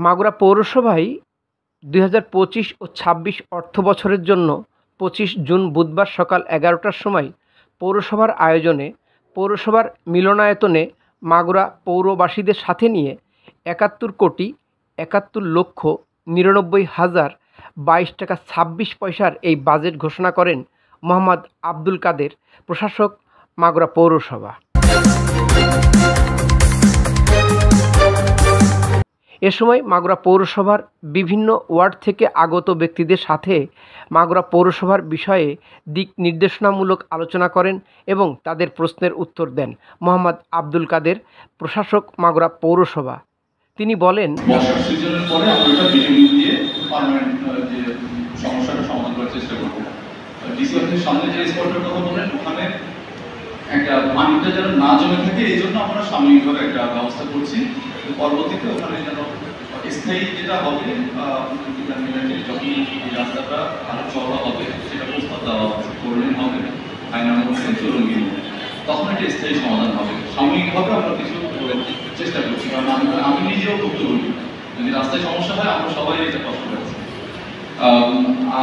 মাগুরা পৌরসভায় ২০২৫ ও ২৬ অর্থবছরের জন্য ২৫ জুন বুধবার সকাল ১১টার সময় পৌরসভার আয়োজনে পৌরসভার মিলনায়তনে মাগুরা পৌরবাসীদের সাথে নিয়ে ৭১,৭১,৯৯,০২২ টাকা ২৬ পয়সার এই বাজেট ঘোষণা করেন মোহাম্মদ আব্দুল কাদের, প্রশাসক, মাগুরা পৌরসভা। এ সময় মাগুরা পৌরসভার বিভিন্ন ওয়ার্ড থেকে আগত ব্যক্তিদের সাথে মাগুরা পৌরসভার বিষয়ে দিক নির্দেশনামূলক আলোচনা করেন এবং তাদের প্রশ্নের উত্তর দেন মোহাম্মদ আব্দুল কাদের, প্রশাসক, মাগুরা পৌরসভা। তিনি বলেন, একটা পানিটা যেন না জমে থাকে এই জন্য আমরা সাময়িকভাবে একটা ব্যবস্থা করছি। পরবর্তীতে ওখানে যেন স্থায়ী যেটা হবে, যখন এই রাস্তাটা আরো চওড়া হবে সেটা প্রস্তাব দেওয়া হচ্ছে, করলেন হবে আইনার মধ্যে চলুন, তখন একটা স্থায়ী সমাধান হবে। সাময়িকভাবে আমরা কিছু চেষ্টা করছি, কারণ আমি নিজেও করতে বলি, যদি রাস্তায় সমস্যা হয় আমরা সবাই এটা কষ্ট পাচ্ছি।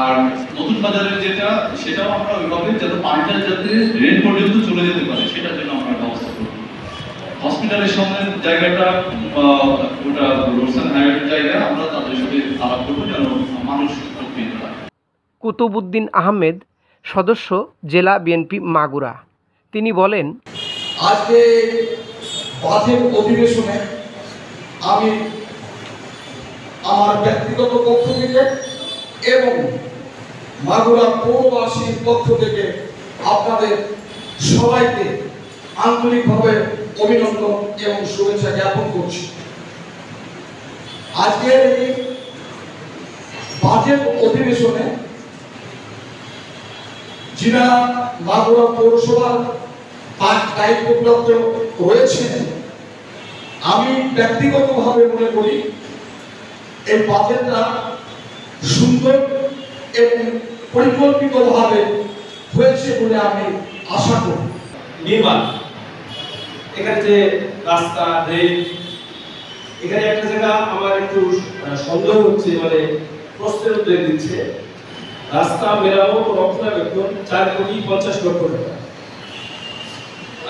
আর নতুন বাজারের যেটা, সেটাও আমরা ওইভাবে যাতে পানিটা যাতে ড্রেন পর্যন্ত চলে যেতে পারে সেটার জন্য আমরা ব্যবস্থা করব। হসপিটালের সামনে জায়গাটা, ওটা রোডস এন্ড হাইওয়ের জায়গা, আমরা তাদের সাথে আলাপ করবো যেন মানুষ উপকৃত হয়। কুতুবউদ্দিন আহমেদ, সদস্য, জেলা বিএনপি মাগুরা। তিনি বলেন, আজকে বাজেট অধিবেশনে আমি আমার ব্যক্তিগত পক্ষ থেকে এবং মাগুরা পৌরবাসীর পক্ষ থেকে আপনাদের সবাইকে আন্তরিকভাবে অভিনন্দন এবং শুভেচ্ছা জ্ঞাপন করছি। আজকের এই বাজেট অধিবেশনে যিনি মাগুরা পৌরসভার দায়িত্বপ্রাপ্ত রয়েছেন, আমি ব্যক্তিগতভাবে মনে করি এই বাজেটটা সুন্দর এবং পরিকল্পিতভাবে হয়েছে বলে আমি আশা করি। নির্মাণ, এখানে যে রাস্তা, রেল, এখানে একটা জায়গা আমার একটু সন্দেহ হচ্ছে, মানে প্রশ্নের উত্তর দিচ্ছে। রাস্তা মেরামত ও রক্ষণাবেক্ষণ 4,50,00,০০০ টাকা,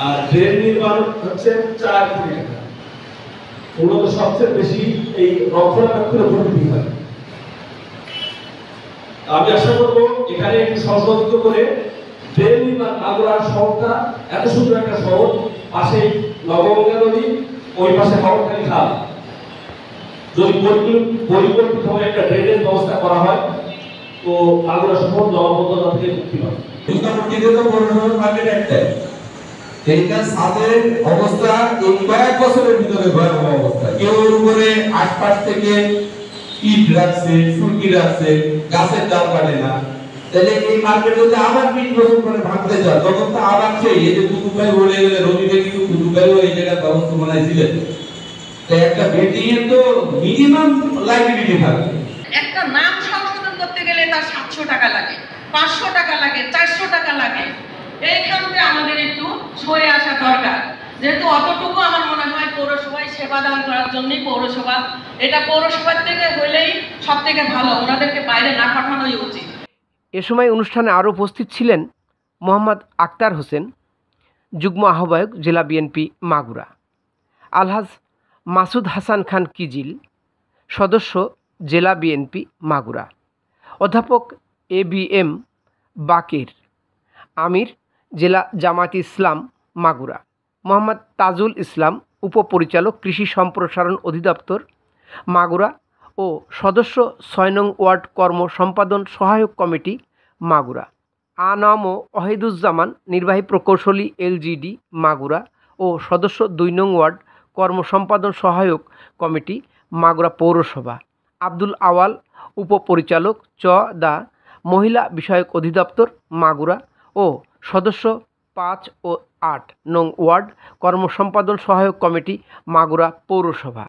আর রেল নির্মাণ হচ্ছে 4 কোটি টাকা। মূলত সবচেয়ে বেশি এই রক্ষণাবেক্ষণের উপর নির্ভর হয়। আমি আশা করবো এখানে একটু সংশোধিত করে রেল নির্মাণ, মাগুরা শহরটা এত সুন্দর একটা শহর, পাশে নবগঙ্গা নদী, ওই পাশে হাওড়খালি খাল, যদি পরিকল্পিতভাবে একটা ড্রেনেজ ব্যবস্থা করা হয় তো মাগুরা শহর জলাবদ্ধতা থেকে মুক্তি পাবে। এইটা ছাদের অবস্থা এই কয়েক বছরের ভিতরে ভয়াবহ অবস্থা। কেউ এর উপরে আশপাশ থেকে ইট রাখছে, সুরকি রাখছে, গাছের ডাল কাটে না। তাহলে এই মার্কেট যদি আবার 20 বছর পরে ভাঙতে যায়, তখন তো আবার সেই এই যে কুতুব ভাই বলে গেলে রবিতে কিন্তু কুতুব ভাইও এই জায়গার ব্যবস্থা বানাইছিলেন। তাই একটা বিল্ডিং এর তো মিনিমাম লাইবিলিটি থাকবে। একটা নাম সংশোধন করতে গেলে তার 700 টাকা লাগে, 500 টাকা লাগে, 400 টাকা লাগে। এইখানে আমাদের একটু সরে আসা দরকার, যেহেতু অতটুকু আমার মনে হয় পৌরসভায় সেবা দান করার জন্যই পৌরসভা, এটা পৌরসভার থেকে হলেই সব থেকে ভালো, ওনাদেরকে বাইরে না পাঠানোই উচিত। এ সময় অনুষ্ঠানে আরও উপস্থিত ছিলেন মোহাম্মদ আক্তার হোসেন, যুগ্ম আহ্বায়ক, জেলা বিএনপি মাগুরা; আলহাজ মাসুদ হাসান খান কিজিল, সদস্য, জেলা বিএনপি মাগুরা; অধ্যাপক ABM বাকের, আমির, জেলা জামায়াত ইসলাম মাগুরা; মোহাম্মদ তাজুল ইসলাম, উপপরিচালক, কৃষি সম্প্রসারণ অধিদপ্তর মাগুরা ও সদস্য, ৬ নং ওয়ার্ড কর্ম সম্পাদন সহায়ক কমিটি মাগুরা; আনাম ওয়াহিদুজ্জামান, নির্বাহী প্রকৌশলী, LGD মাগুরা ও সদস্য, ২ নং ওয়ার্ড কর্ম সম্পাদন সহায়ক কমিটি মাগুরা পৌরসভা; আব্দুল আওয়াল, উপপরিচালক, দা মহিলা বিষয়ক অধিদপ্তর মাগুরা ও সদস্য, ৫ ও ৮ নং ওয়ার্ড কর্ম সম্পাদন সহায়ক কমিটি মাগুরা পৌরসভা।